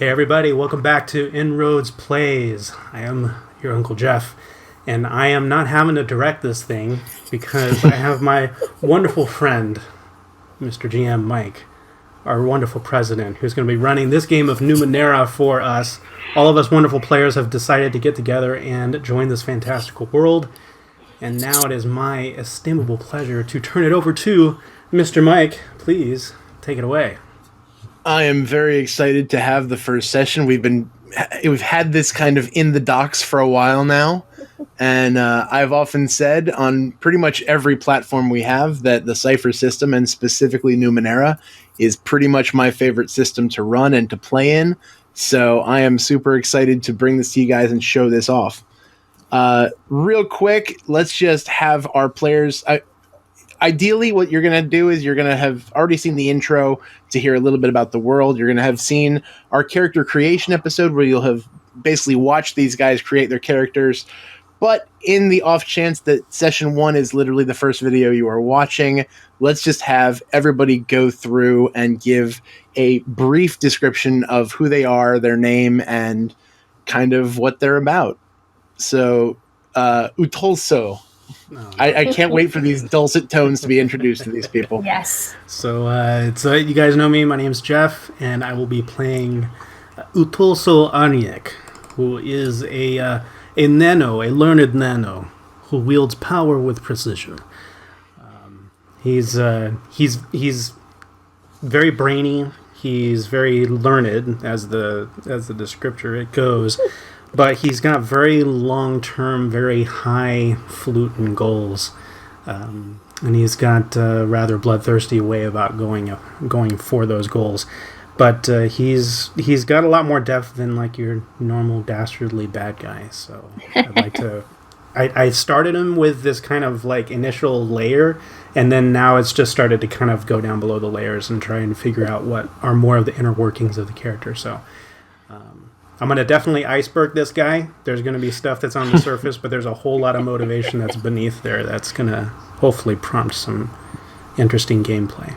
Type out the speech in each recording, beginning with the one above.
Hey everybody, welcome back to InnRoads Plays. I am your Uncle Jeff, and I am not having to direct this thing because I have my wonderful friend, Mr. GM Mike, our wonderful president, who's going to be running this game of Numenera for us. All of us wonderful players have decided to get together and join this fantastical world, and now it is my estimable pleasure to turn it over to Mr. Mike. Please take it away. I am very excited to have the first session. We've had this kind of in the docs for a while now, and I've often said on pretty much every platform we have that the Cypher system, and specifically Numenera, is pretty much my favorite system to run and to play in. So I am super excited to bring this to you guys and show this off. Real quick, let's just have our players... Ideally, what you're going to do is you're going to have already seen the intro to hear a little bit about the world. You're going to have seen our character creation episode where you'll have basically watched these guys create their characters. But in the off chance that session 1 is literally the first video you are watching, let's just have everybody go through and give a brief description of who they are, their name, and kind of what they're about. So, Utolso. No. I can't wait for these dulcet tones to be introduced to these people. Yes. So you guys know me. My name's Jeff, and I will be playing Utolso Arniek, who is a nano, a learned nano, who wields power with precision. He's very brainy. He's very learned, as the descriptor it goes. But he's got very long-term, very high-fluting goals. And he's got a rather bloodthirsty way about going for those goals. But he's got a lot more depth than like your normal dastardly bad guy. So I'd like to... I started him with this kind of like initial layer, and then now it's just started to kind of go down below the layers and try and figure out what are more of the inner workings of the character. So... I'm going to definitely iceberg this guy. There's going to be stuff that's on the surface, but there's a whole lot of motivation that's beneath there that's going to hopefully prompt some interesting gameplay.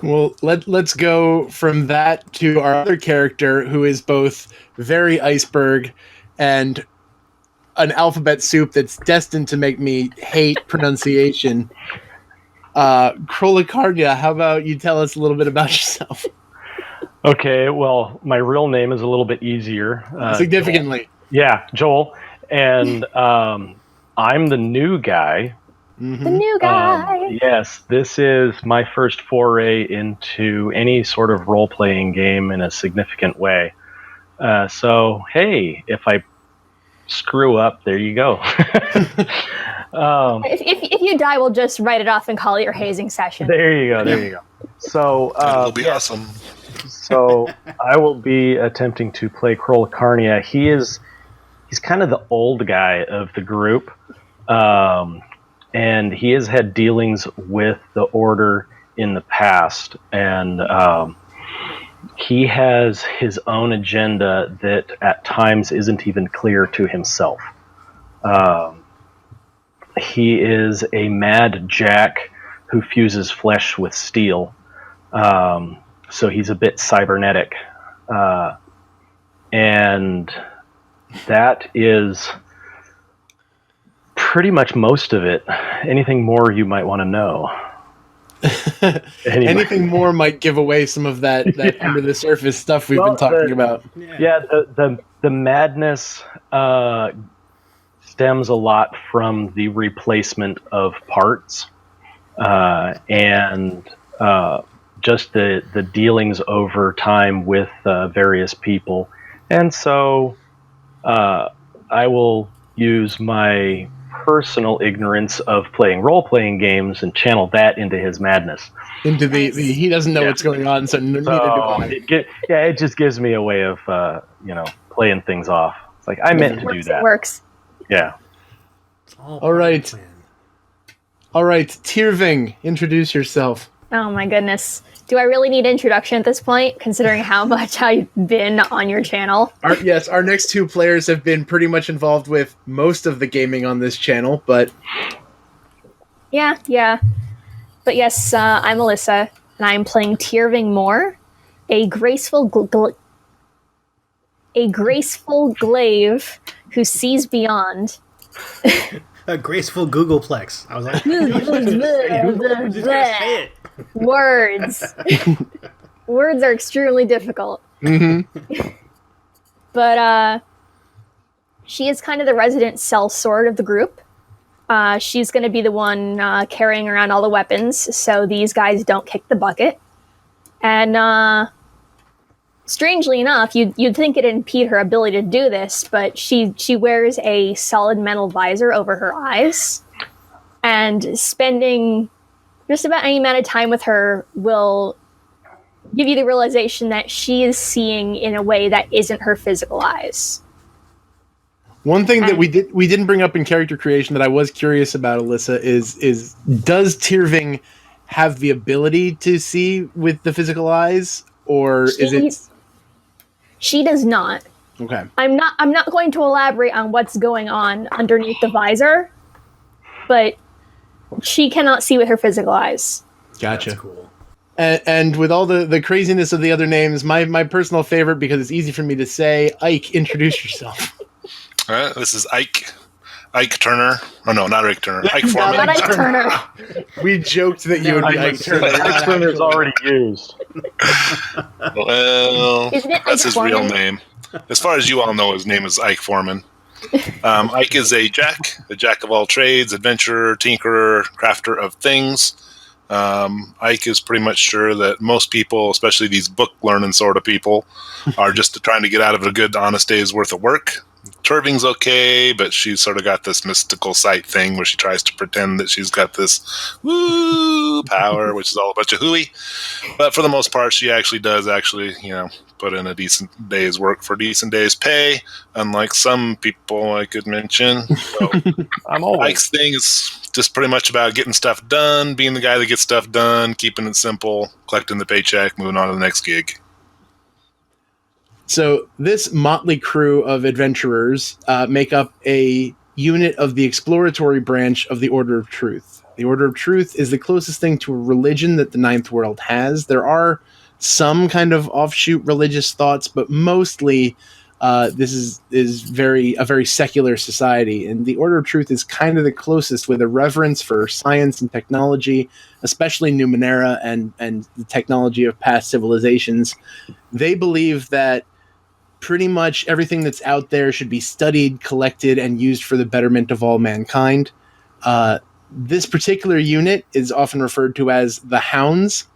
Well, let's go from that to our other character, who is both very iceberg and an alphabet soup that's destined to make me hate pronunciation. Krolikardia, how about you tell us a little bit about yourself? Okay, well, my real name is a little bit easier. Significantly. Joel. Yeah, Joel. And I'm the new guy. Mm-hmm. The new guy. Yes, this is my first foray into any sort of role-playing game in a significant way. So, hey, if I screw up, there you go. If you die, we'll just write it off and call it your hazing session. There you go. So it'll be awesome. So I will be attempting to play Krolikarnia. He's kind of the old guy of the group, and he has had dealings with the Order in the past, and he has his own agenda that at times isn't even clear to himself. He is a mad jack who fuses flesh with steel. So he's a bit cybernetic. And that is pretty much most of it. Anything more you might want to know? Anything more might give away some of that under the surface stuff we've been talking about. Yeah, the madness stems a lot from the replacement of parts and just the dealings over time with various people. And so I will use my personal ignorance of playing role-playing games and channel that into his madness. Into the he doesn't know what's going on, so neither do I. It just gives me a way of playing things off. It's like I meant to do that. It works. Yeah. All right, Tierving, introduce yourself. Oh my goodness. Do I really need introduction at this point, considering how much I've been on your channel? Our next two players have been pretty much involved with most of the gaming on this channel, but... Yeah. But yes, I'm Alyssa, and I'm playing Tierving Moore, a graceful a graceful glaive who sees beyond. A graceful Googleplex. I was like, who's gonna say it? Words. Words are extremely difficult. But she is kind of the resident sellsword of the group. She's going to be the one carrying around all the weapons, so these guys don't kick the bucket. And strangely enough, you'd think it'd impede her ability to do this, but she wears a solid metal visor over her eyes, and spending just about any amount of time with her will give you the realization that she is seeing in a way that isn't her physical eyes. One thing that we didn't bring up in character creation that I was curious about, Alyssa, is does Tyrving have the ability to see with the physical eyes, or is it? She does not. Okay. I'm not going to elaborate on what's going on underneath the visor, but she cannot see with her physical eyes. Gotcha. That's cool. And with all the craziness of the other names, my personal favorite, because it's easy for me to say, Ike, introduce yourself. This is Ike Turner. Oh no, not Ike Turner. Ike Foreman. Not Ike Turner. We joked that you would be Ike Turner. Ike Turner's already used. Well, Isn't it that's Ike his real Foreman? name. As far as you all know, his name is Ike Foreman. Ike is a jack of all trades, adventurer, tinkerer, crafter of things. Ike is pretty much sure that most people, especially these book learning sort of people, are just trying to get out of a good, honest day's worth of work. Tyrving's okay, but she's sort of got this mystical sight thing where she tries to pretend that she's got this woo power, which is all a bunch of hooey. But for the most part, she does put in a decent day's work for a decent day's pay, unlike some people I could mention. So I'm old. Ike's thing is just pretty much about getting stuff done, being the guy that gets stuff done, keeping it simple, collecting the paycheck, moving on to the next gig. So this motley crew of adventurers make up a unit of the exploratory branch of the Order of Truth. The Order of Truth is the closest thing to a religion that the Ninth World has. There are some kind of offshoot religious thoughts, but mostly this is a very secular society. And the Order of Truth is kind of the closest, with a reverence for science and technology, especially Numenera and the technology of past civilizations. They believe that pretty much everything that's out there should be studied, collected, and used for the betterment of all mankind. This particular unit is often referred to as the hounds,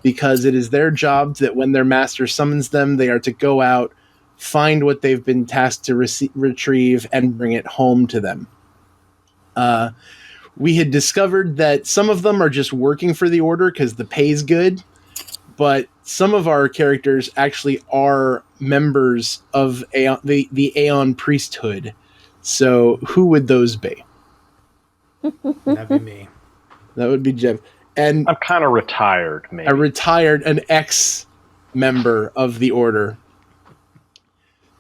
because it is their job that when their master summons them, they are to go out, find what they've been tasked to retrieve, and bring it home to them. We had discovered that some of them are just working for the Order because the pay's good, but some of our characters actually are members of the Aeon priesthood. So who would those be? That'd be me. That would be Jeff. And I'm kind of retired, maybe. an ex-member of the Order.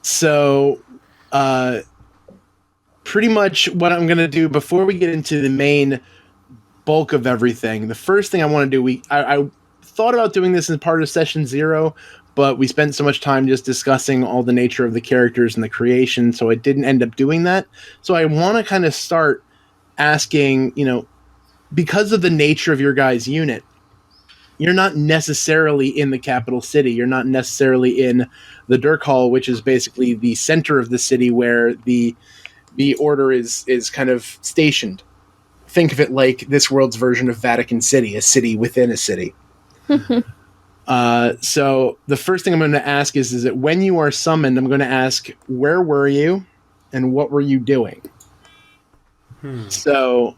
So pretty much what I'm going to do before we get into the main bulk of everything, the first thing I want to do, I thought about doing this as part of session 0, but we spent so much time just discussing all the nature of the characters and the creation, so I didn't end up doing that. So I want to kind of start asking, because of the nature of your guys' unit, you're not necessarily in the capital city. You're not necessarily in the Dirk Hall, which is basically the center of the city where the Order is kind of stationed. Think of it like this world's version of Vatican City, a city within a city. So the first thing I'm going to ask is that when you are summoned, I'm going to ask, where were you and what were you doing? So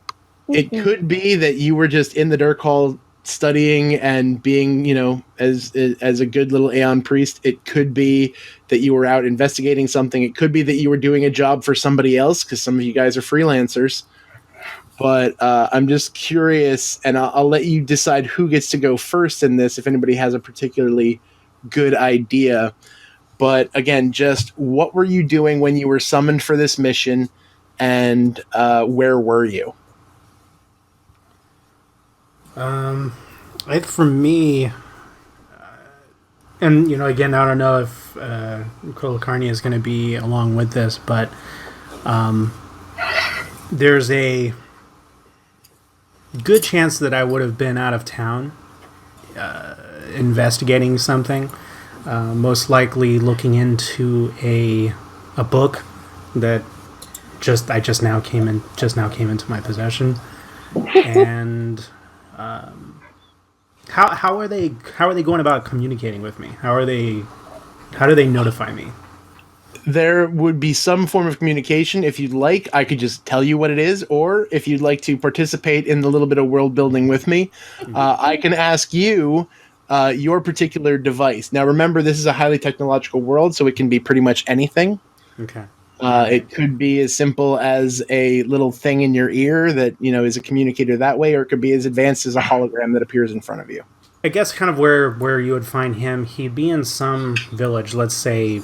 it could be that you were just in the Dirk Hall studying and being, as a good little Aeon priest. It could be that you were out investigating something. It could be that you were doing a job for somebody else, because some of you guys are freelancers. But I'm just curious, and I'll let you decide who gets to go first in this, if anybody has a particularly good idea. But again, just what were you doing when you were summoned for this mission, and where were you? For me, And again, I don't know if Krolakarnia is going to be along with this, but there's a good chance that I would have been out of town investigating something, most likely looking into a book that I just now came into my possession. And how are they going about communicating with me? How do they notify me? There would be some form of communication. If you'd like, I could just tell you what it is, or if you'd like to participate in the little bit of world building with me, I can ask you your particular device. Now, remember, this is a highly technological world, so it can be pretty much anything. Okay. It could be as simple as a little thing in your ear that is a communicator that way, or it could be as advanced as a hologram that appears in front of you. I guess kind of where you would find him, he'd be in some village, let's say,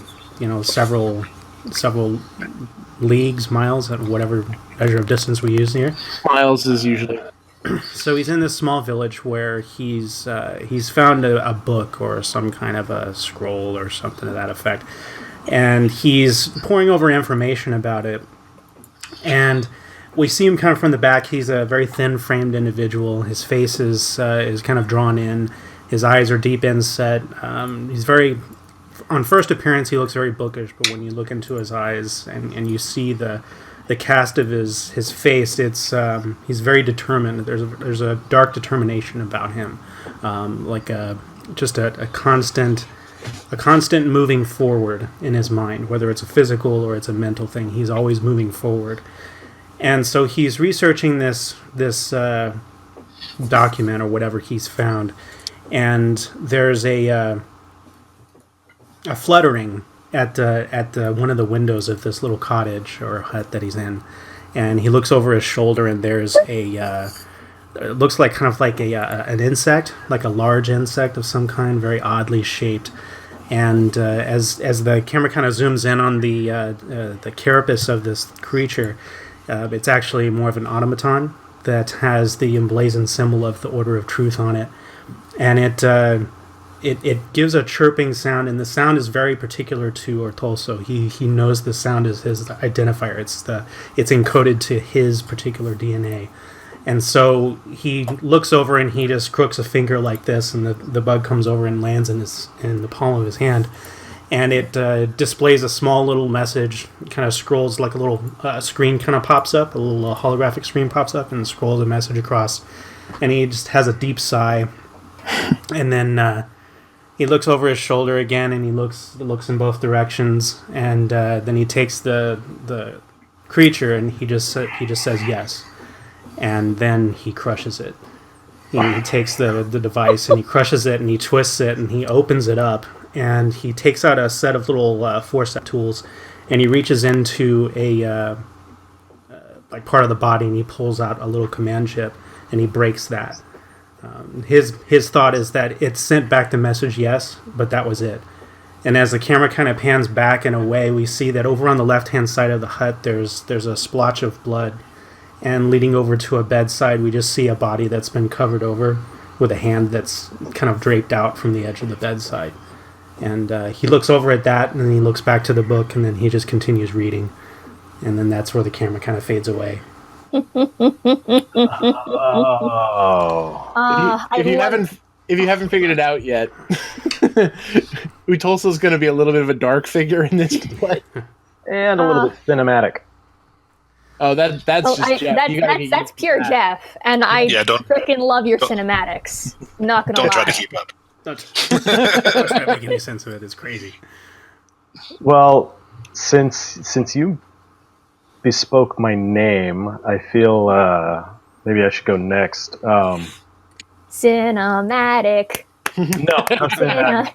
several leagues, miles, at whatever measure of distance we use here. Miles is usually. So he's in this small village where he's found a book or some kind of a scroll or something to that effect, and he's poring over information about it. And we see him kind of from the back. He's a very thin-framed individual. His face is kind of drawn in. His eyes are deep inset. He's very, on first appearance, he looks very bookish, but when you look into his eyes and you see the cast of his face, it's he's very determined. There's a dark determination about him, like just a constant moving forward in his mind, whether it's a physical or it's a mental thing. He's always moving forward. And so he's researching this document or whatever he's found, and there's a fluttering at one of the windows of this little cottage or hut that he's in, and he looks over his shoulder, and there's it looks like kind of like an insect, like a large insect of some kind, very oddly shaped. And as the camera kind of zooms in on the carapace of this creature, it's actually more of an automaton that has the emblazoned symbol of the Order of Truth on it, and it gives a chirping sound, and the sound is very particular to Ortolso. He knows the sound is his identifier. It's encoded to his particular DNA, and so he looks over and he just crooks a finger like this, and the bug comes over and lands in the palm of his hand. And it displays a small little message, kind of scrolls like a little screen kind of pops up, a little holographic screen pops up and scrolls a message across. And he just has a deep sigh. And then he looks over his shoulder again, and he looks in both directions. And then he takes the creature, and he just says yes. And then he crushes it. He takes the device, and he crushes it, and he twists it, and he opens it up. And he takes out a set of little forceps tools, and he reaches into a like part of the body, and he pulls out a little command chip, and he breaks that. His thought is that it sent back the message yes, but that was it. And as the camera kind of pans back and away, we see that over on the left-hand side of the hut, there's a splotch of blood, and leading over to a bedside, we just see a body that's been covered over with a hand that's kind of draped out from the edge of the bedside. And he looks over at that, and then he looks back to the book, and then he just continues reading. And then that's where the camera kind of fades away. Oh. If you haven't figured it out yet, Utolso's going to be a little bit of a dark figure in this play. And a little bit cinematic. Oh, that's just Jeff. That's pure Jeff. And I freaking love your cinematics. Not going to lie. Don't try to keep up. Don't try to make any sense of it. It's crazy. Well, since you bespoke my name, I feel maybe I should go next. Cinematic. No, not cinematic.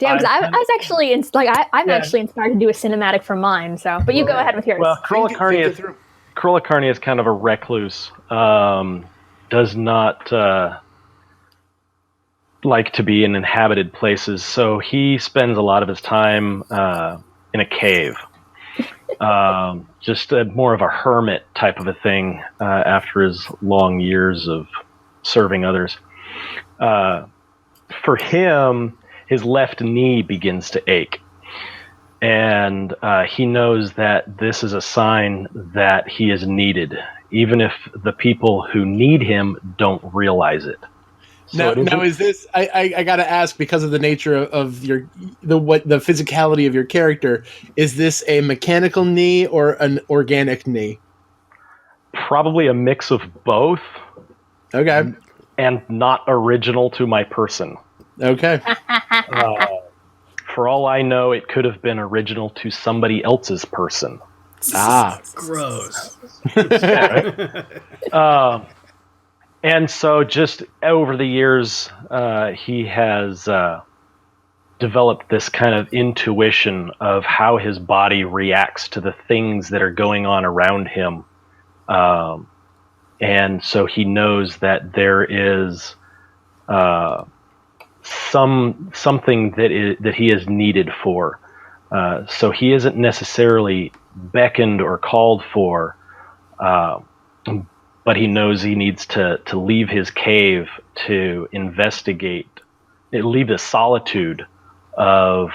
Damn, because I was actually I'm actually inspired to do a cinematic for mine. So, but you go ahead with yours. Well, Krolakarnia is kind of a recluse. Does not like to be in inhabited places, so he spends a lot of his time in a cave. Just more of a hermit type of a thing after his long years of serving others. for him, his left knee begins to ache. And he knows that this is a sign that he is needed, even if the people who need him don't realize it. So Now is this? I got to ask, because of the nature of the physicality of your character. Is this a mechanical knee or an organic knee? Probably a mix of both. Okay. And not original to my person. Okay. For all I know, it could have been original to somebody else's person. Gross. And so just over the years, he has developed this kind of intuition of how his body reacts to the things that are going on around him. And so he knows that there is something that he is needed for. So he isn't necessarily beckoned or called for, but he knows he needs to leave his cave to investigate, leave the solitude of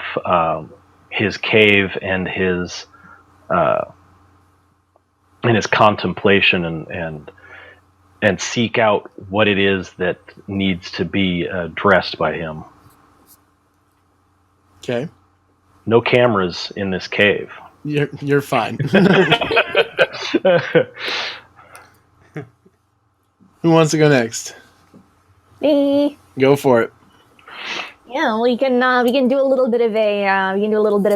his cave and his contemplation and seek out what it is that needs to be addressed by him. Okay. No cameras in this cave. You're fine. Who wants to go next? Me. Go for it. Yeah, we can do a little bit of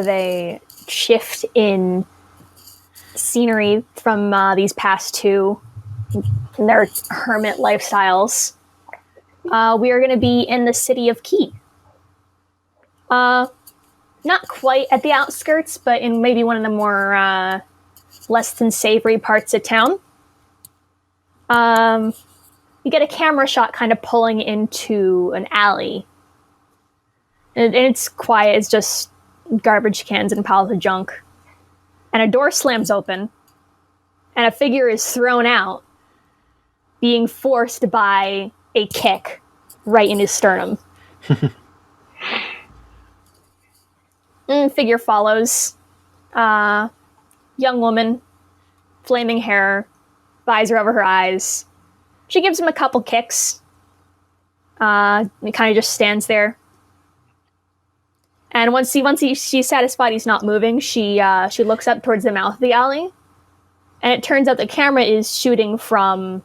a shift in scenery from these past two, their hermit lifestyles. We are going to be in the city of Key. Not quite at the outskirts, but in maybe one of the more less than savory parts of town. You get a camera shot kind of pulling into an alley. And it's quiet, it's just garbage cans and piles of junk. And a door slams open, and a figure is thrown out, being forced by a kick right in his sternum. Figure follows. Young woman, flaming hair, visor over her eyes. She gives him a couple kicks. He kind of just stands there. And once she's satisfied he's not moving, she looks up towards the mouth of the alley. And it turns out the camera is shooting from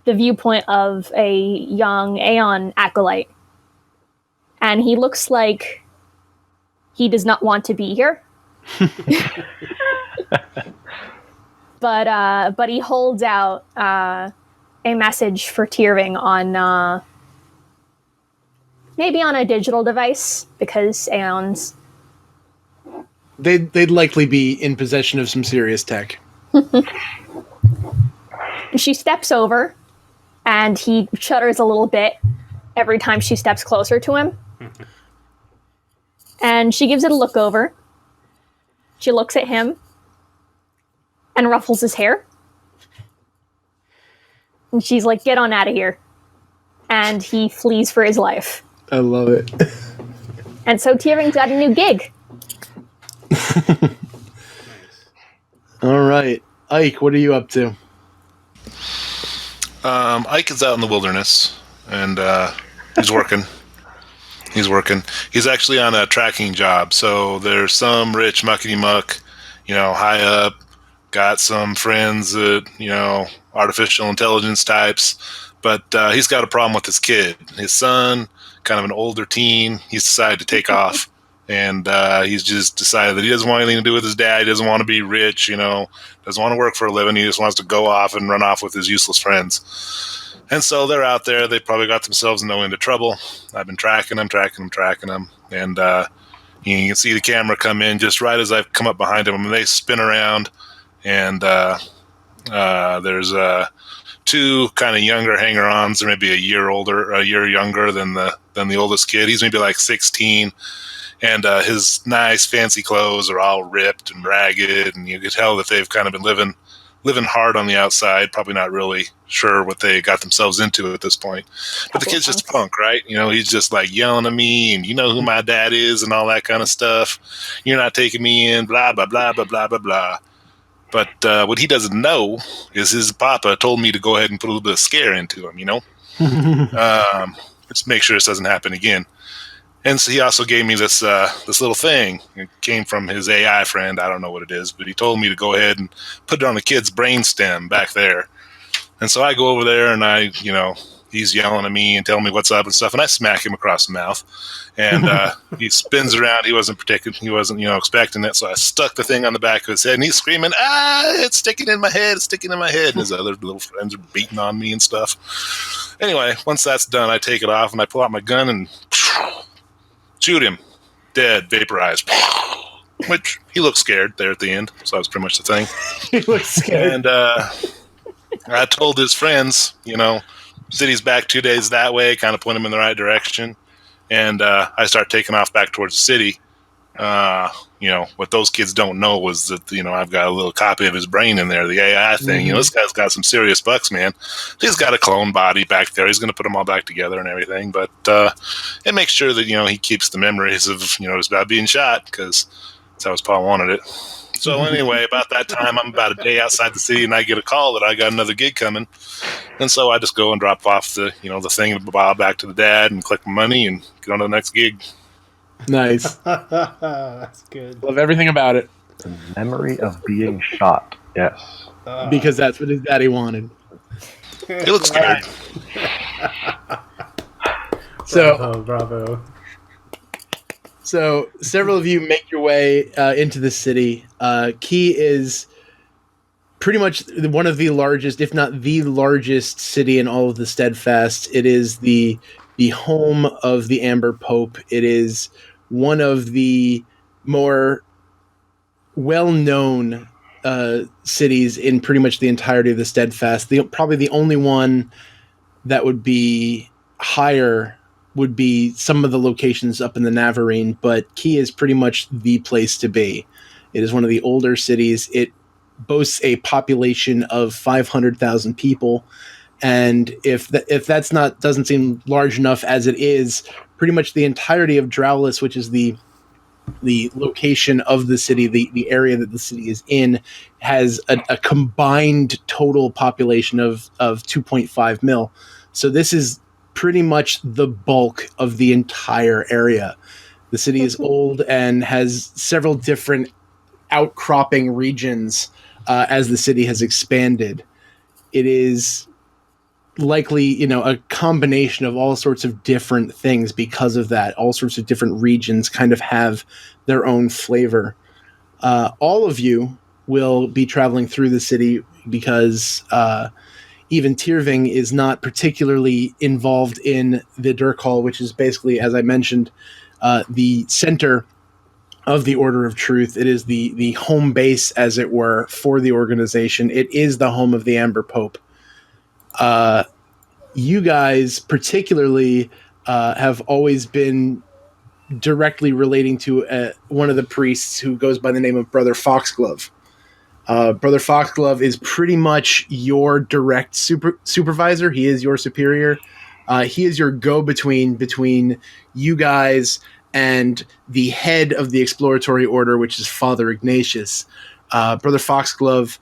the viewpoint of a young Aeon acolyte. And he looks like he does not want to be here. But he holds out a message for Tyrving on maybe on a digital device, because Aeons. They'd likely be in possession of some serious tech. She steps over, and he shudders a little bit every time she steps closer to him. And she gives it a look over. She looks at him and ruffles his hair. And she's like, "Get on out of here." And he flees for his life. I love it. And so Tyrving's got a new gig. All right. Ike, what are you up to? Ike is out in the wilderness, and he's working. He's actually on a tracking job. So there's some rich muckety-muck, high up, got some friends that, artificial intelligence types, but he's got a problem with his kid. His son, kind of an older teen, he's decided to take off. And he's just decided that he doesn't want anything to do with his dad. He doesn't want to be rich, doesn't want to work for a living. He just wants to go off and run off with his useless friends. And so they're out there. They probably got themselves in no end of trouble. I've been tracking them. And you can see the camera come in just right as I've come up behind them. And they spin around. And there's two kind of younger hanger-ons. They're maybe a year younger than the oldest kid. He's maybe like 16. And his nice fancy clothes are all ripped and ragged, and you could tell that they've kind of been living living hard on the outside, probably not really sure what they got themselves into at this point. But the kid's just a punk, right? He's just like yelling at me, and you know who my dad is and all that kind of stuff. You're not taking me in, blah, blah, blah, blah, blah, blah, blah. But what he doesn't know is his papa told me to go ahead and put a little bit of scare into him, Just make sure this doesn't happen again. And so he also gave me this little thing. It came from his AI friend. I don't know what it is, but he told me to go ahead and put it on the kid's brainstem back there. And so I go over there, and he's yelling at me and telling me what's up and stuff, and I smack him across the mouth. And he spins around. He wasn't expecting it, so I stuck the thing on the back of his head, and he's screaming, it's sticking in my head, it's sticking in my head. And his other little friends are beating on me and stuff. Anyway, once that's done, I take it off, and I pull out my gun and shoot him. Dead, vaporized. Which, he looked scared there at the end, so that was pretty much the thing. He looked scared. And I told his friends, city's back 2 days that way, kind of point him in the right direction. And I start taking off back towards the city. What those kids don't know was that, I've got a little copy of his brain in there, the AI thing. Mm-hmm. This guy's got some serious bucks, man. He's got a clone body back there. He's going to put them all back together and everything. But it makes sure that, he keeps the memories of, just about being shot, because that's how his pa wanted it. So anyway, about that time, I'm about a day outside the city, and I get a call that I got another gig coming. And so I just go and drop off the thing and bob back to the dad and collect my money and get on to the next gig. Nice. That's good. Love everything about it. The memory of being shot. Yes. Because that's what his daddy wanted. He looks scared. Bravo. So several of you make your way into the city. Key is pretty much one of the largest, if not the largest city in all of the Steadfast. It is the home of the Amber Pope. It is one of the more well-known cities in pretty much the entirety of the Steadfast. Probably the only one that would be higher would be some of the locations up in the Navarine, but Key is pretty much the place to be. It is one of the older cities. It boasts a population of 500,000 people, and if that's doesn't seem large enough as it is, pretty much the entirety of Drowless, which is the location of the city, the area that the city is in, has a combined total population of 2.5 mil. So this is pretty much the bulk of the entire area. The city is old and has several different outcropping regions as the city has expanded. It is likely, a combination of all sorts of different things because of that. All sorts of different regions kind of have their own flavor. All of you will be traveling through the city because even Tyrving is not particularly involved in the Dirk Hall, which is basically, as I mentioned, the center of the Order of Truth. It is the home base, as it were, for the organization. It is the home of the Amber Pope. You guys particularly have always been directly relating to one of the priests who goes by the name of Brother Foxglove. Brother Foxglove is pretty much your direct supervisor. He is your superior. He is your go-between between you guys and the head of the exploratory order, which is Father Ignatius. Brother Foxglove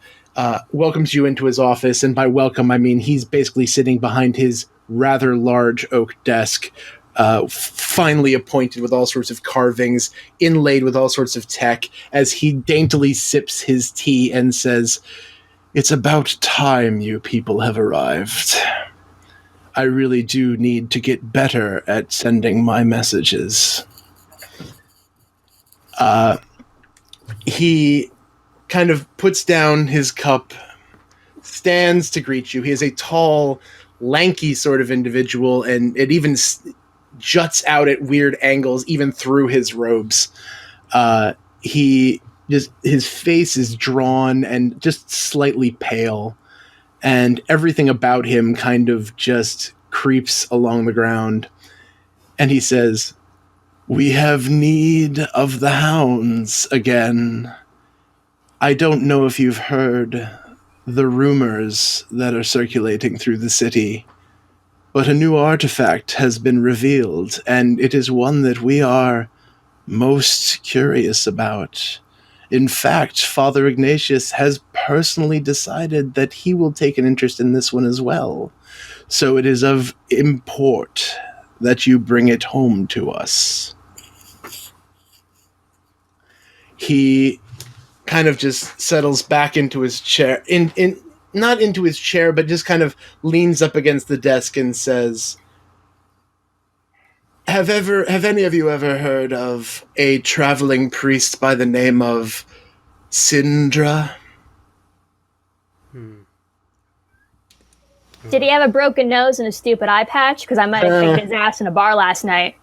welcomes you into his office, and by welcome, I mean he's basically sitting behind his rather large oak desk, finely appointed with all sorts of carvings, inlaid with all sorts of tech, as he daintily sips his tea and says, "It's about time you people have arrived. I really do need to get better at sending my messages." He kind of puts down his cup, stands to greet you. He is a tall, lanky sort of individual, and it even juts out at weird angles, even through his robes. His face is drawn and just slightly pale, and everything about him kind of just creeps along the ground. And he says, "We have need of the hounds again. I don't know if you've heard the rumors that are circulating through the city, but a new artifact has been revealed, and it is one that we are most curious about. In fact, Father Ignatius has personally decided that he will take an interest in this one as well. So it is of import that you bring it home to us. He kind of just settles back into his chair, not into his chair, but just kind of leans up against the desk and says, Have any of you ever heard of a traveling priest by the name of Sindra? Did he have a broken nose and a stupid eye patch? Because I might have kicked his ass in a bar last night.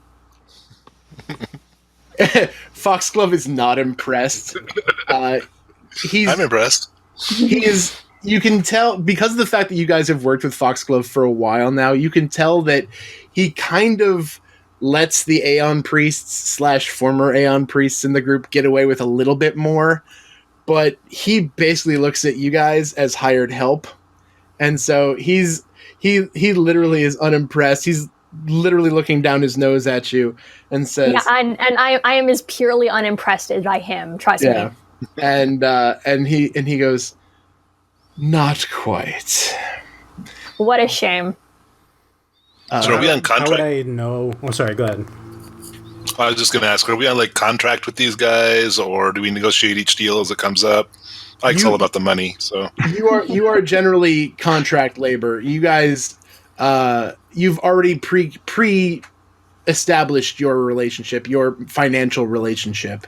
Foxglove is not impressed. I'm impressed. He is. You can tell, because of the fact that you guys have worked with Foxglove for a while now, you can tell that he kind of lets the Aeon priests / former Aeon priests in the group get away with a little bit more, but he basically looks at you guys as hired help, and so he literally is unimpressed. He's literally looking down his nose at you and says, "Yeah, and I am as purely unimpressed by him. Trust me." And he goes, "Not quite." What a shame. So are we on How would contract? I know? Oh, sorry. Go ahead. I was just going to ask, are we on contract with these guys, or do we negotiate each deal as it comes up? Ike's all about the money, so You are generally contract labor. You guys, you've already pre established your relationship, your financial relationship.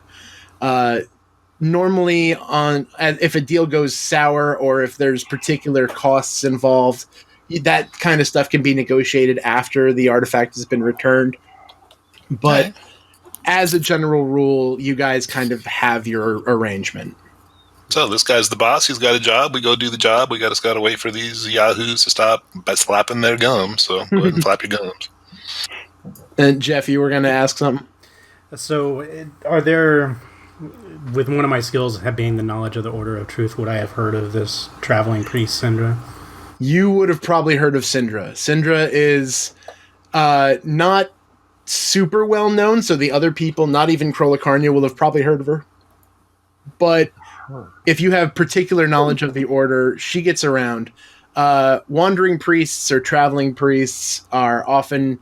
Normally, if a deal goes sour or if there's particular costs involved, that kind of stuff can be negotiated after the artifact has been returned. But as a general rule, you guys kind of have your arrangement. So this guy's the boss. He's got a job. We go do the job. We just got to wait for these yahoos to stop slapping their gums. So go ahead and flap your gums. And Jeff, you were going to ask something? So, are there, with one of my skills being the knowledge of the Order of Truth, would I have heard of this traveling priest, Sindra? You would have probably heard of Sindra. Sindra is not super well known, so the other people, not even Krolikarnia, will have probably heard of her. But if you have particular knowledge of the Order, she gets around. Wandering priests or traveling priests are often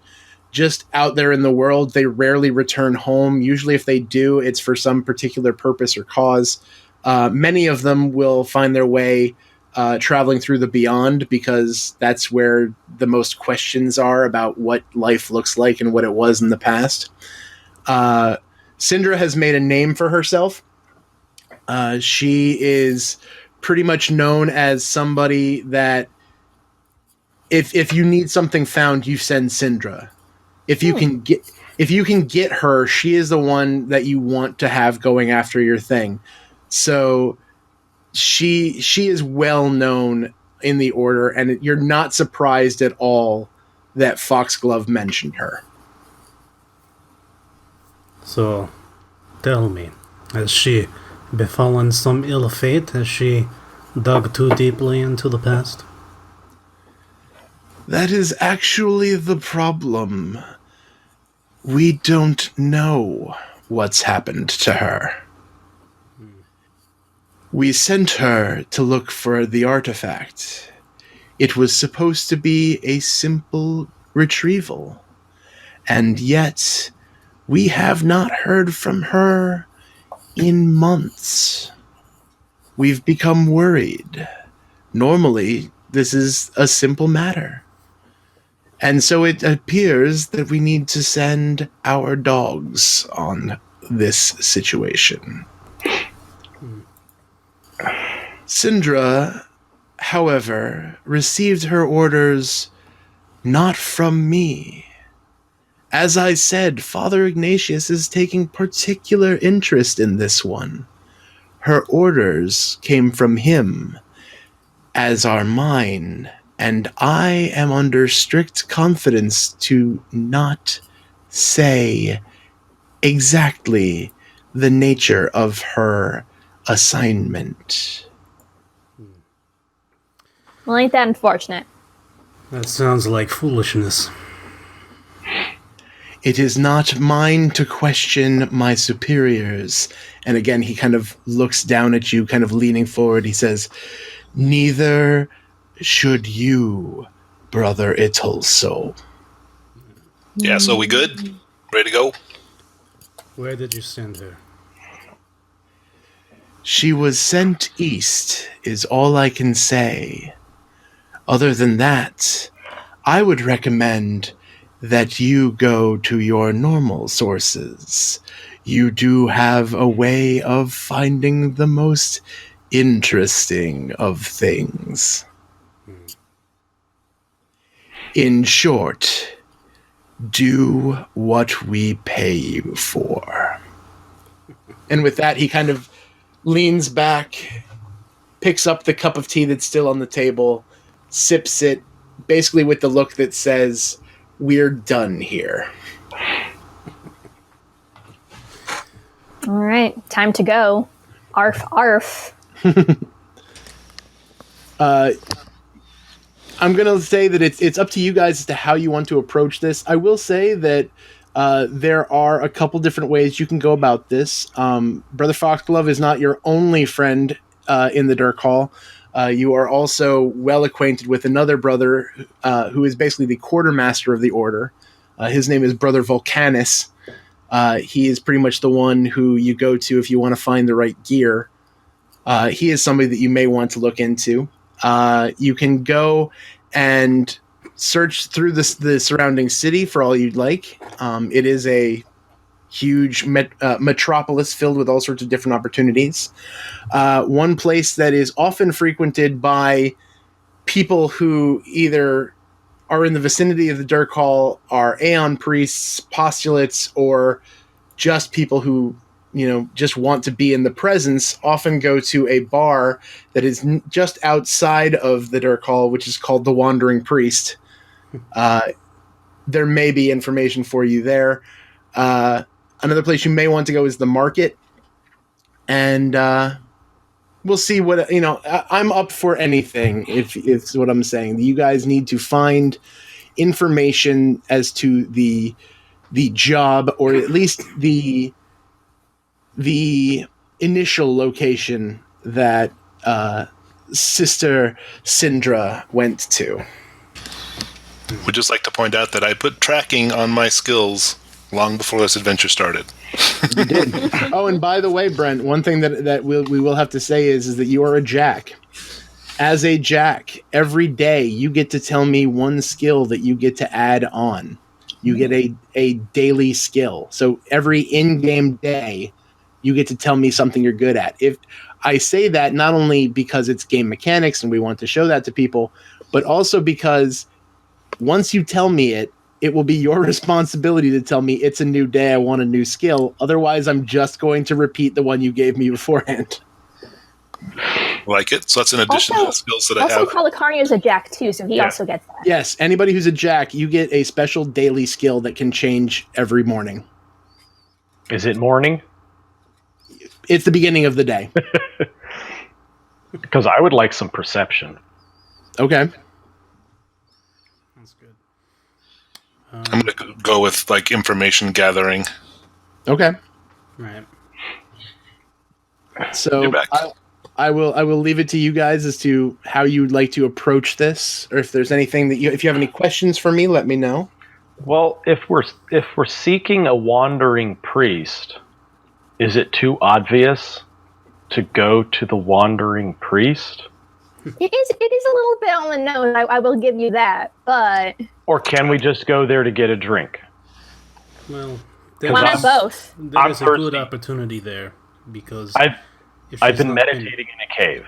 just out there in the world. They rarely return home. Usually if they do, it's for some particular purpose or cause. Many of them will find their way traveling through the beyond, because that's where the most questions are about what life looks like and what it was in the past. Sindra has made a name for herself. She is pretty much known as somebody that if you need something found, you send Sindra. If you can get her, she is the one that you want to have going after your thing. So she is well known in the Order, and you're not surprised at all that Foxglove mentioned her. So, tell me, has she befallen some ill fate? Has she dug too deeply into the past? That is actually the problem. We don't know what's happened to her. We sent her to look for the artifact. It was supposed to be a simple retrieval. And yet, we have not heard from her in months. We've become worried. Normally, this is a simple matter. And so it appears that we need to send our dogs on this situation. Sindra, however, received her orders not from me. As I said, Father Ignatius is taking particular interest in this one. Her orders came from him, as are mine, and I am under strict confidence to not say exactly the nature of her assignment. Well, ain't that unfortunate? That sounds like foolishness. It is not mine to question my superiors. And again, he kind of looks down at you, kind of leaning forward. He says, neither should you, Brother Ittleso. Yeah, so we good? Ready to go? Where did you send her? She was sent east, is all I can say. Other than that, I would recommend that you go to your normal sources. You do have a way of finding the most interesting of things. In short, do what we pay you for. And with that, he kind of leans back, picks up the cup of tea that's still on the table, sips it, basically with the look that says, we're done here. All right, time to go. Arf, arf. I'm going to say that it's up to you guys as to how you want to approach this. I will say that there are a couple different ways you can go about this. Brother Foxglove is not your only friend in the Dirk Hall. You are also well acquainted with another brother who is basically the quartermaster of the order. His name is Brother Volcanus. He is pretty much the one who you go to if you want to find the right gear. He is somebody that you may want to look into. You can go and search through the surrounding city for all you'd like. It is a huge metropolis filled with all sorts of different opportunities. One place that is often frequented by people who either are in the vicinity of the Dirk Hall, are Aeon priests, postulates, or just people who, just want to be in the presence, often go to a bar that is just outside of the Dirk Hall, which is called the Wandering Priest. There may be information for you there. Another place you may want to go is the market. And we'll see what, I'm up for anything, if it's what I'm saying. You guys need to find information as to the job, or at least the initial location that Sister Syndra went to. Would just like to point out that I put tracking on my skills long before this adventure started. You did. Oh, and by the way, Brent, one thing that we will have to say is that you are a jack. As a jack, every day you get to tell me one skill that you get to add on. You get a daily skill. So every in-game day, you get to tell me something you're good at. If I say that not only because it's game mechanics and we want to show that to people, but also because once you tell me it, it will be your responsibility to tell me it's a new day, I want a new skill. Otherwise, I'm just going to repeat the one you gave me beforehand. Like it. So that's an addition to the skills that I have. Also, Calicarnia is a jack too, so he also gets that. Yes, anybody who's a jack, you get a special daily skill that can change every morning. Is it morning? It's the beginning of the day. Because I would like some perception. Okay. That's good. I'm going to go with information gathering. Okay. Right. So You're back. I will leave it to you guys as to how you'd like to approach this, or if there's anything that if you have any questions for me, let me know. Well, if we're seeking a wandering priest, is it too obvious to go to the wandering priest? It is a little bit on the nose, I will give you that, but... Or can we just go there to get a drink? Well, why not both? There is a good thirsty. opportunity there, because I've been meditating in a cave.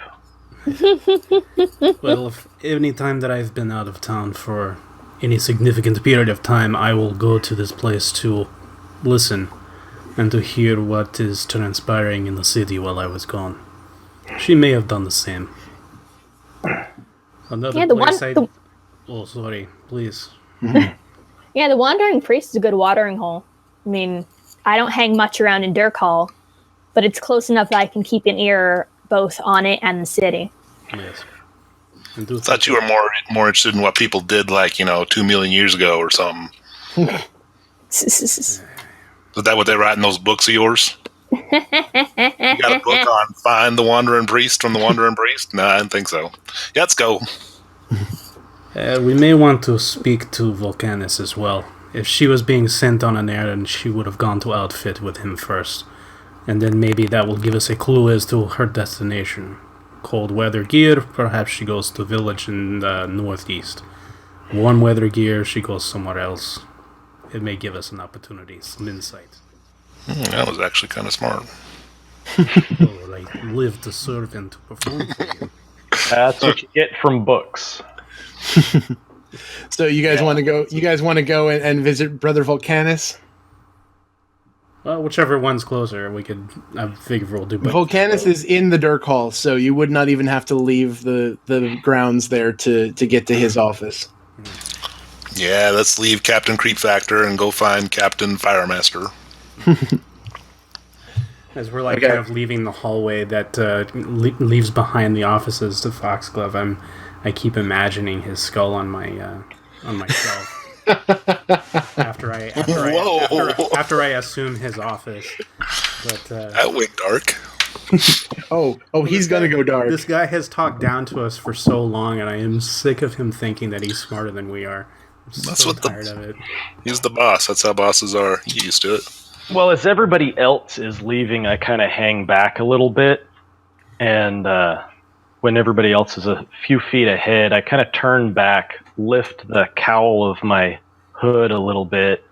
Well, any time that I've been out of town for any significant period of time, I will go to this place to listen and to hear what is transpiring in the city while I was gone. She may have done the same. Another place Oh, sorry. Please. Yeah, the Wandering Priest is a good watering hole. I mean, I don't hang much around in Dirk Hall, but it's close enough that I can keep an ear both on it and the city. Yes. And do Thought you were more interested in what people did, like 2 million years ago or something. Is that what they write in those books of yours? You got a book on Find the Wandering Priest from the Wandering Priest? No, I didn't think so. Yeah, let's go. We may want to speak to Volcanus as well. If she was being sent on an errand, she would have gone to outfit with him first. And then maybe that will give us a clue as to her destination. Cold weather gear, perhaps she goes to a village in the northeast. Warm weather gear, she goes somewhere else. It may give us an opportunity, some insight. That was actually kind of smart. Oh, I live to serve and to perform for you. That's what you get from books. So you guys want to go? You guys want to go and visit Brother Volcanus? Well, whichever one's closer, we could. I figure we'll do both. Volcanus is in the Dirk Hall, so you would not even have to leave the grounds there to get to his office. Yeah, let's leave Captain Creep Factor and go find Captain Firemaster. As we're kind of leaving the hallway that leaves behind the offices to Foxglove, I keep imagining his skull on my shelf. after I assume his office, but That went dark. Oh, he's gonna go dark. This guy has talked down to us for so long, and I am sick of him thinking that he's smarter than we are. I'm so tired of it. He's the boss. That's how bosses are. You used to it. Well, as everybody else is leaving, I kind of hang back a little bit, and when everybody else is a few feet ahead, I kind of turn back, lift the cowl of my hood a little bit,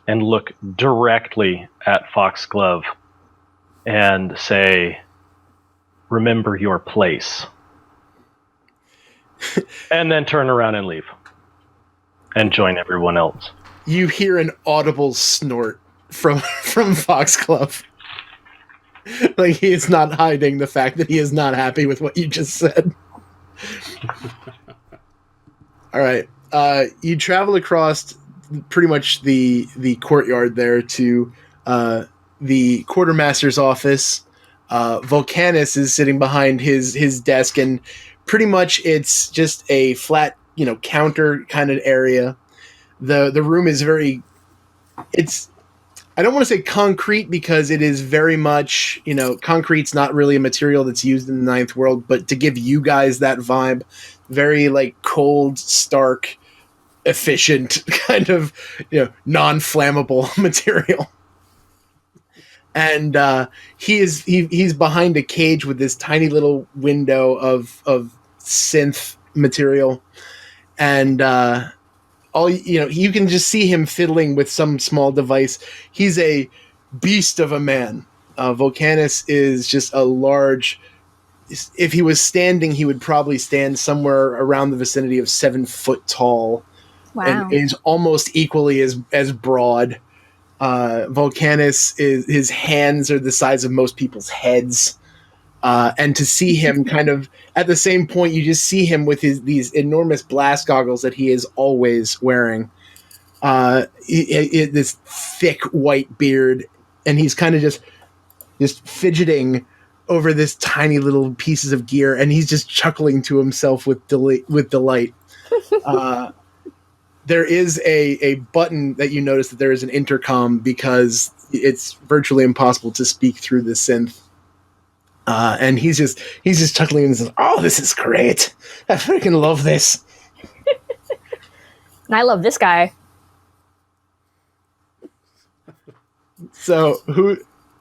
and look directly at Foxglove and say, "Remember your place." And then turn around and leave. And join everyone else. You hear an audible snort from Foxglove. Like he is not hiding the fact that he is not happy with what you just said. All right. You travel across pretty much the courtyard there to the quartermaster's office. Volcanus is sitting behind his desk, and pretty much it's just a flat, counter kind of area. The room is I don't want to say concrete because it is very much, concrete's not really a material that's used in the Ninth World, but to give you guys that vibe, very cold, stark, efficient kind of, non-flammable material. And he's behind a cage with this tiny little window of synth material. And you can just see him fiddling with some small device. He's a beast of a man. Volcanus is just a large. If he was standing, he would probably stand somewhere around the vicinity of 7 foot tall. Wow. And is almost equally as broad. Volcanus his hands are the size of most people's heads. And to see him kind of at the same point, you just see him with these enormous blast goggles that he is always wearing. This thick white beard, and he's kind of just fidgeting over this tiny little pieces of gear, and he's just chuckling to himself with delight. There is a button that you notice that there is an intercom because it's virtually impossible to speak through the synth. And he's just chuckling and says, "Oh, this is great! I freaking love this." And I love this guy. So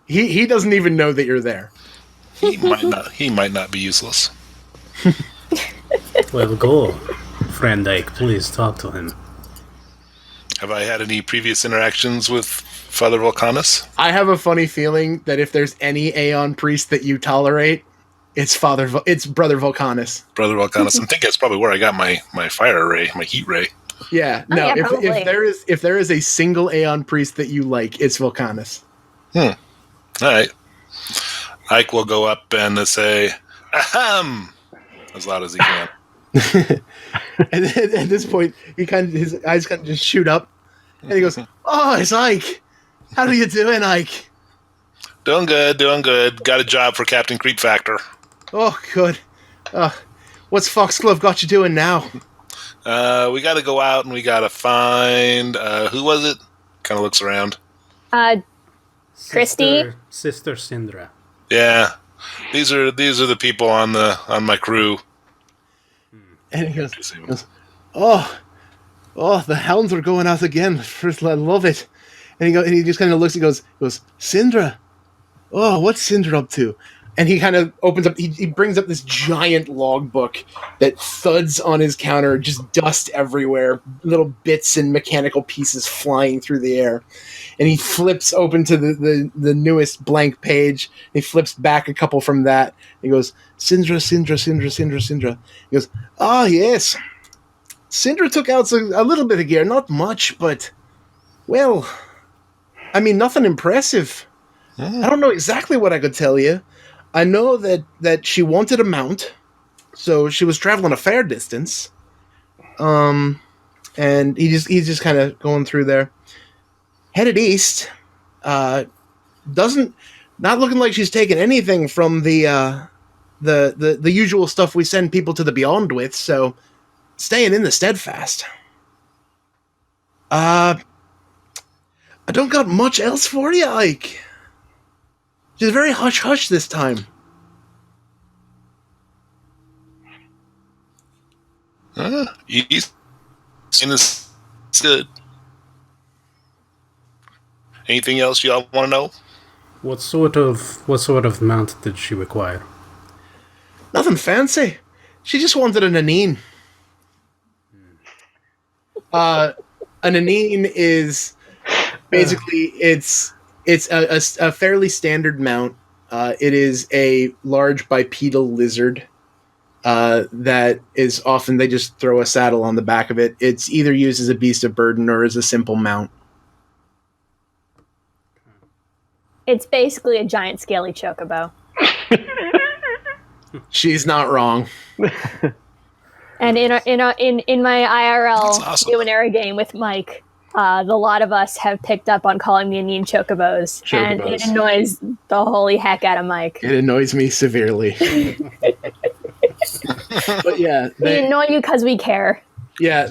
he doesn't even know that you're there. He might not be useless. Well, go, friend Ike. Please talk to him. Have I had any previous interactions with Father Volcanus? I have a funny feeling that if there's any Aeon priest that you tolerate, it's Brother Volcanus. Brother Volcanus. I think that's probably where I got my fire ray, my heat ray. Yeah, Oh, no. yeah, if there is a single Aeon priest that you like, it's Volcanus. All right. Ike will go up and say, "Ahem," as loud as he can. And then at this point, his eyes kind of just shoot up, and he goes, "Oh, it's Ike. How are you doing, Ike?" Doing good. Got a job for Captain Creep Factor. Oh, good. What's Foxglove got you doing now? We got to go out and we got to find who was it? Kind of looks around. Christy? Sister Syndra. Yeah, these are the people on my crew. And he goes, oh, the hounds are going out again. First, I love it. And he just kind of looks and goes, Syndra. Oh, what's Syndra up to? And he kind of opens up, he brings up this giant logbook that thuds on his counter, just dust everywhere, little bits and mechanical pieces flying through the air. And he flips open to the newest blank page. He flips back a couple from that. He goes, Syndra. He goes, yes. Syndra took out a little bit of gear, not much, but, well, I mean, nothing impressive. I don't know exactly what I could tell you. I know that she wanted a mount, so she was traveling a fair distance. And he's just kind of going through there. Headed east. Not looking like she's taken anything from the usual stuff we send people to the Beyond with, so staying in the steadfast. I don't got much else for you, Ike. She's very hush-hush this time. East is good. Anything else y'all want to know? What sort of mount did she require? Nothing fancy. She just wanted an Anine. An Anine is basically it's a fairly standard mount. It is a large bipedal lizard that is often, they just throw a saddle on the back of it. It's either used as a beast of burden or as a simple mount. It's basically a giant scaly chocobo. She's not wrong. And in my IRL awesome. Numenera game with Mike, the lot of us have picked up on calling the Anine chocobos, and it annoys the holy heck out of Mike. It annoys me severely. But yeah, We annoy you because we care. yeah,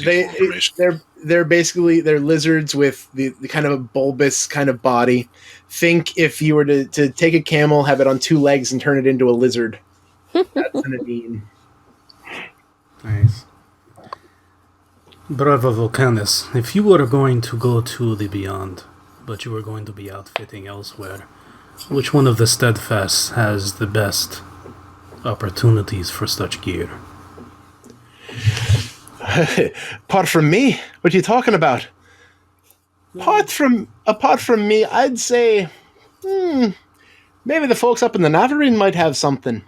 they're basically lizards with the kind of a bulbous kind of body. Think if you were to take a camel, have it on two legs, and turn it into a lizard. That's an Anine. Nice. Bravo Volcanus, if you were going to go to the Beyond, but you were going to be outfitting elsewhere, which one of the Steadfasts has the best opportunities for such gear? Apart from me, what are you talking about? Apart from me, I'd say, maybe the folks up in the Navarine might have something.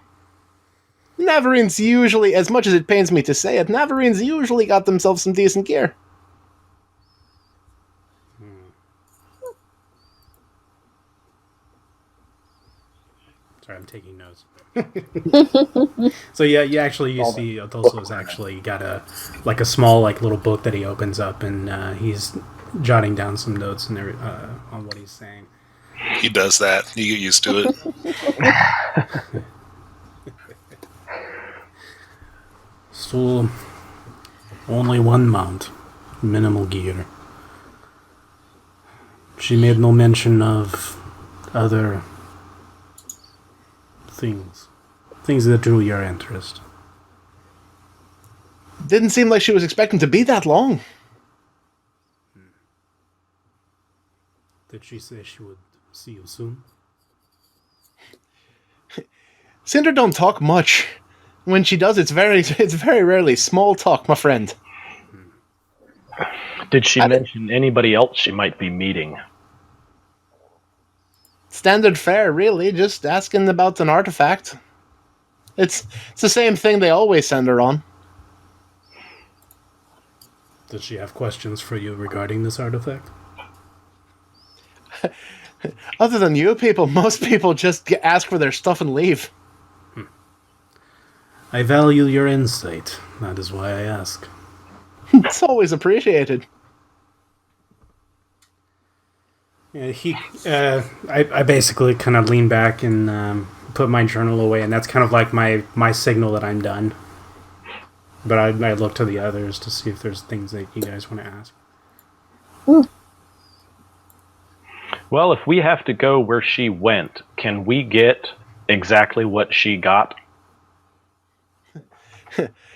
Navarine's usually, as much as it pains me to say it, Navarine's usually got themselves some decent gear. Sorry, I'm taking notes. So yeah, you see Adolfo's actually got a small little book that he opens up, and he's jotting down some notes and on what he's saying. He does that. You get used to it. So, only one mount, minimal gear. She made no mention of other things that drew your interest. Didn't seem like she was expecting to be that long. Did she say she would see you soon? Cinder don't talk much. When she does, it's very rarely small talk, my friend. Did she mention anybody else she might be meeting? Standard fare, really. Just asking about an artifact. It's the same thing they always send her on. Did she have questions for you regarding this artifact? Other than you people, most people just ask for their stuff and leave. I value your insight. That is why I ask. It's always appreciated. Yeah, I basically kind of lean back and put my journal away, and that's kind of like my signal that I'm done. But I look to the others to see if there's things that you guys want to ask. Well, if we have to go where she went, can we get exactly what she got?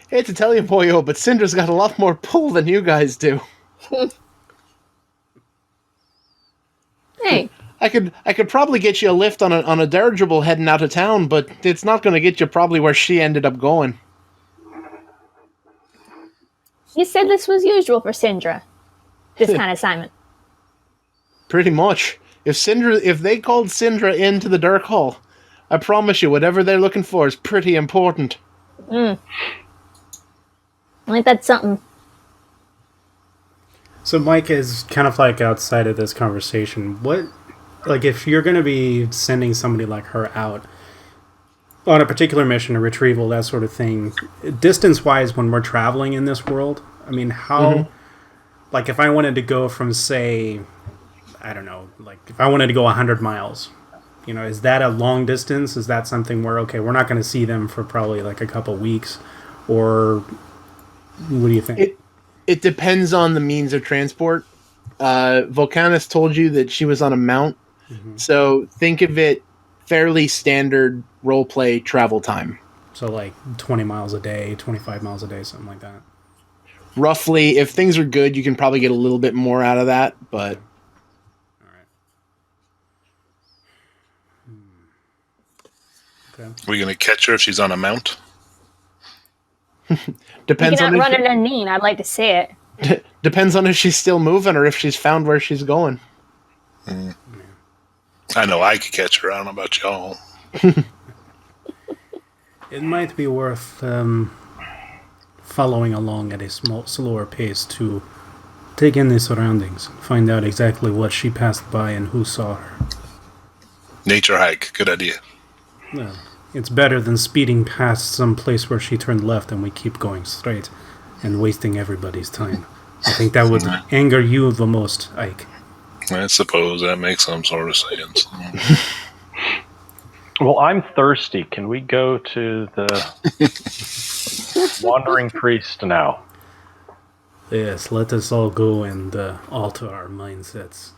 Hate to tell you, boyo, but Syndra's got a lot more pull than you guys do. Hey, I could probably get you a lift on a dirigible heading out of town, but it's not going to get you probably where she ended up going. you said this was usual for Syndra. This kind of assignment. Pretty much. If they called Syndra into the Dark Hall, I promise you, whatever they're looking for is pretty important. I think that's something. So Mike is kind of like outside of this conversation. What, like, if you're going to be sending somebody like her out on a particular mission, a retrieval, that sort of thing, distance-wise, when we're traveling in this world, I mean, how, like, if I wanted to go from, say, I don't know, like, if I wanted to go 100 miles, you know, is that a long distance? Is that something where, okay, we're not going to see them for probably, like, a couple weeks? Or what do you think? It depends on the means of transport. Volcanus told you that she was on a mount, so think of it fairly standard roleplay travel time. So like 20 miles a day, 25 miles a day, something like that. Roughly, if things are good, you can probably get a little bit more out of that, but... All right. Okay. Are we going to catch her if she's on a mount? Depends You on cannot if, run it unmean. I'd like to see it. depends on if she's still moving or if she's found where she's going. I know I could catch her. I don't know about y'all. It might be worth following along at a slower pace to take in the surroundings, find out exactly what she passed by and who saw her. Nature hike. Good idea. Well, it's better than speeding past some place where she turned left and we keep going straight and wasting everybody's time. I think that would anger you the most, Ike. I suppose that makes some sort of sense. Well, I'm thirsty. Can we go to the Wandering Priest now? Yes, let us all go and alter our mindsets.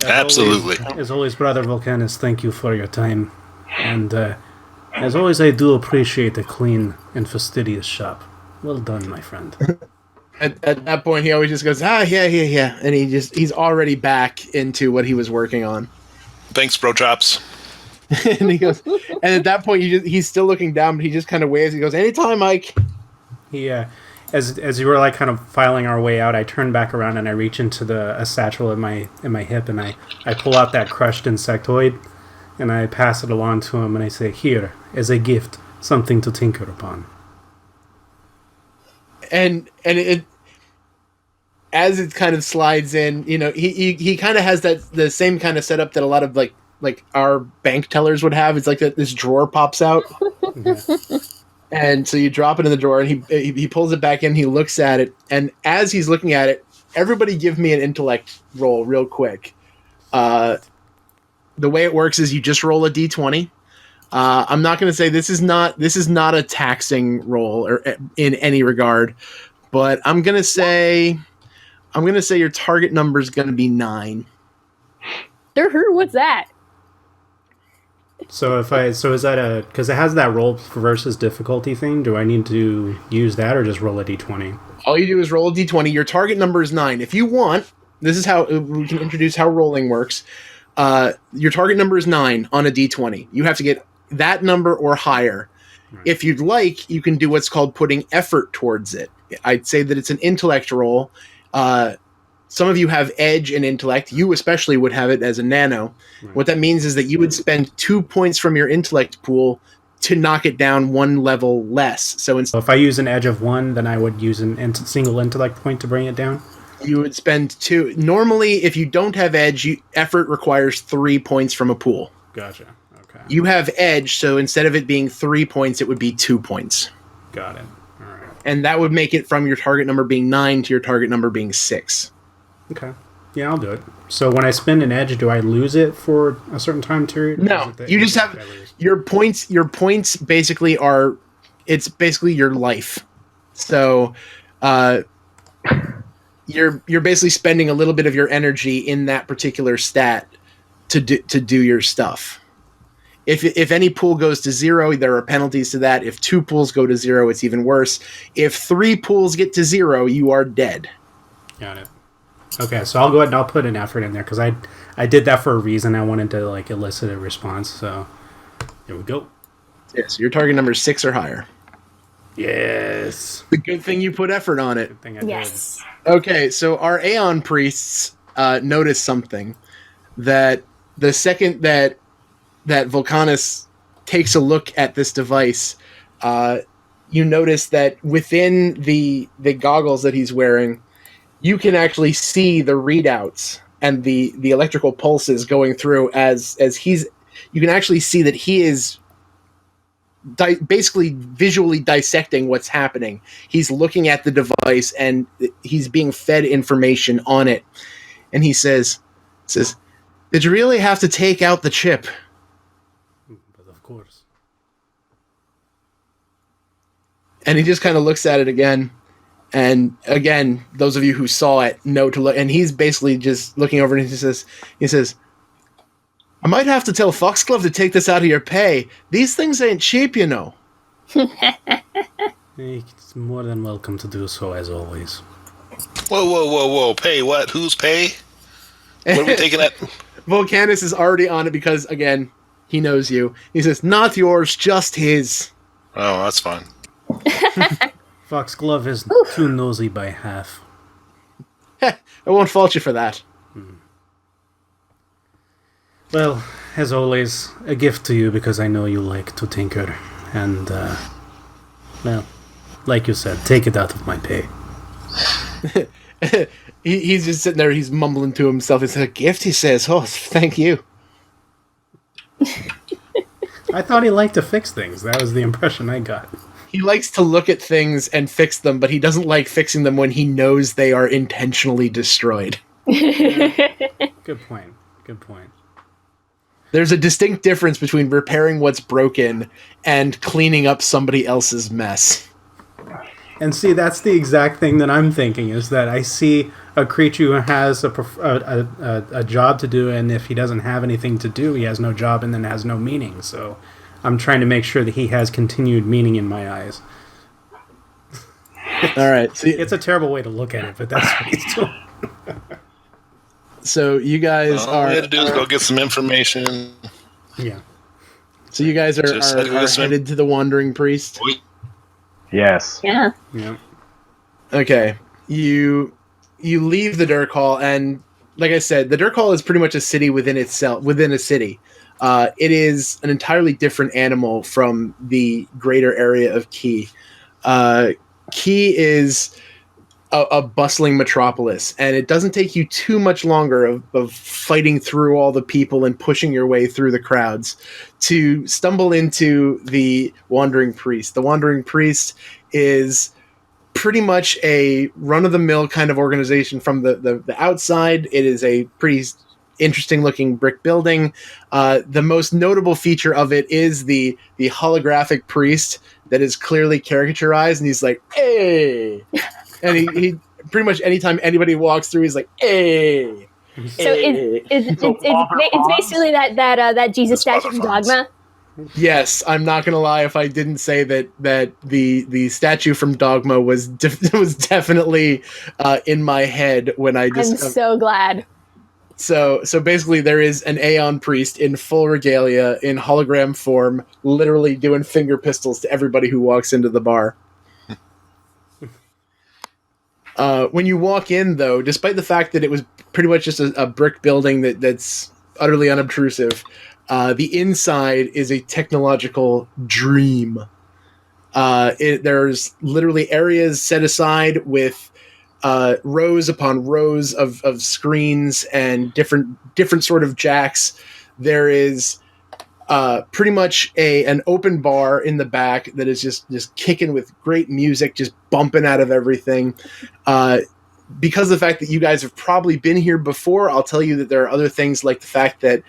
Absolutely. As always, Brother Volcanus, thank you for your time. And as always, I do appreciate a clean and fastidious shop. Well done, my friend. At that point, he always just goes, yeah. And he's already back into what he was working on. Thanks, bro chops. And he goes, and at that point, he's still looking down, but he just kind of waves. He goes, anytime, Mike. He, as you were like kind of filing our way out, I turn back around and I reach into a satchel in my hip and I pull out that crushed insectoid and I pass it along to him and I say, here, as a gift, something to tinker upon. And it, as it kind of slides in, you know, he kind of has the same kind of setup that a lot of like our bank tellers would have. It's like this drawer pops out, and so you drop it in the drawer, and he pulls it back in. He looks at it, and as he's looking at it, everybody give me an intellect roll real quick. The way it works is you just roll a d20. I'm not going to say this is not a taxing roll or in any regard, but I'm going to say your target number is going to be 9. What's that? So is that because it has that roll versus difficulty thing? Do I need to use that or just roll a d20? All you do is roll a d20. Your target number is 9. If you want, this is how we can introduce how rolling works. Your target number is 9 on a d20. You have to get that number or higher. Right. If you'd like, you can do what's called putting effort towards it. I'd say that it's an intellect roll. Some of you have edge in intellect. You especially would have it as a nano. Right. What that means is that you would spend 2 points from your intellect pool to knock it down 1 level less. So if I use an edge of 1, then I would use a single intellect point to bring it down? You would spend 2. Normally, if you don't have edge, effort requires 3 points from a pool. Gotcha. Okay. You have edge, so instead of it being 3 points, it would be 2 points. Got it. All right. And that would make it from your target number being 9 to your target number being 6. Okay. Yeah, I'll do it. So when I spend an edge, do I lose it for a certain time period? No, you just have your points. Your points basically are it's basically your life. So you're basically spending a little bit of your energy in that particular stat to do your stuff. If any pool goes to 0, there are penalties to that. If 2 pools go to 0, it's even worse. If 3 pools get to 0, you are dead. Got it. Okay, so I'll go ahead and I'll put an effort in there because I did that for a reason. I wanted to like elicit a response. So here we go. Yeah, so your target number is 6 or higher. Yes. The good thing you put effort on it. Good thing I Yes. Okay, so our Aeon priests noticed something, that the second that Volcanus takes a look at this device, you notice that within the goggles that he's wearing, you can actually see the readouts and the electrical pulses going through as he's. You can actually see that he is basically visually dissecting what's happening. He's looking at the device and he's being fed information on it. And he says, "Did you really have to take out the chip?" But of course. And he just kind of looks at it again. And again, those of you who saw it know to look. And he's basically just looking over and he says, "I might have to tell Foxglove to take this out of your pay. These things ain't cheap, you know." He's more than welcome to do so, as always. Whoa. Pay what? Who's pay? What are we taking at? Volcanus is already on it because, again, he knows you. He says, "Not yours, just his." Oh, that's fine. Foxglove is too nosy by half. I won't fault you for that. Well, as always, a gift to you because I know you like to tinker. And, well, like you said, take it out of my pay. He's just sitting there, he's mumbling to himself. It's a gift, he says. "Oh, thank you." I thought he liked to fix things. That was the impression I got. He likes to look at things and fix them, but he doesn't like fixing them when he knows they are intentionally destroyed. Good point. Good point. There's a distinct difference between repairing what's broken and cleaning up somebody else's mess. And see, that's the exact thing that I'm thinking, is that I see a creature who has a job to do, and if he doesn't have anything to do, he has no job and then has no meaning. So I'm trying to make sure that he has continued meaning in my eyes. All right. So, It's a terrible way to look at it, but that's what he's doing. so you guys All we are had to do is go get some information. Yeah. so you guys are Just had to go get some- headed to the Wandering Priest. Yes. Yeah. Yeah. Okay. You leave the Dirk Hall, and like I said, the Dirk Hall is pretty much a city within itself, within a city. It is an entirely different animal from the greater area of Key. Key is a bustling metropolis, and it doesn't take you too much longer of fighting through all the people and pushing your way through the crowds to stumble into the Wandering Priest. The Wandering Priest is pretty much a run-of-the-mill kind of organization from the outside. It is a pretty interesting-looking brick building. The most notable feature of it is the holographic priest that is clearly caricaturized, and he's like, "Hey!" And he pretty much anytime anybody walks through, he's like, "Hey!" So it's basically that Jesus statue from Dogma. Yes, I'm not gonna lie. If I didn't say that the statue from Dogma was was definitely in my head when I just. I'm so glad. So basically, there is an Aeon priest in full regalia in hologram form, literally doing finger pistols to everybody who walks into the bar. When you walk in, though, despite the fact that it was pretty much just a brick building that's utterly unobtrusive, the inside is a technological dream. There's literally areas set aside with rows upon rows of screens and different sort of jacks. There is pretty much an open bar in the back that is just kicking with great music, just bumping out of everything. Because of the fact that you guys have probably been here before, I'll tell you that there are other things like the fact that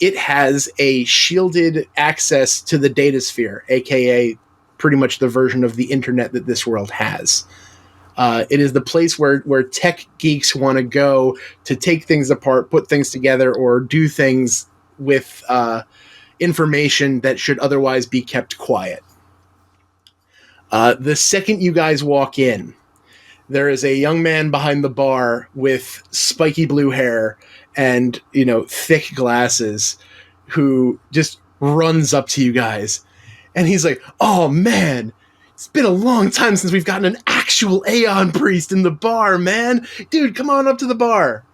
it has a shielded access to the data sphere, aka pretty much the version of the internet that this world has. It is the place where tech geeks want to go to take things apart, put things together, or do things with information that should otherwise be kept quiet. The second you guys walk in, there is a young man behind the bar with spiky blue hair and, thick glasses who just runs up to you guys. And he's like, "Oh, man, it's been a long time since we've gotten an actual Aeon priest in the bar, man. Dude, come on up to the bar."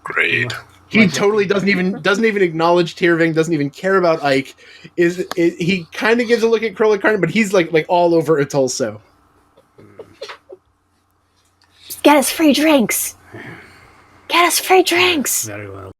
Great. He totally doesn't even acknowledge Tyrving, doesn't even care about Ike. He kind of gives a look at Krolikarn, but he's like all over Atulso. Get us free drinks. Get us free drinks. Very well.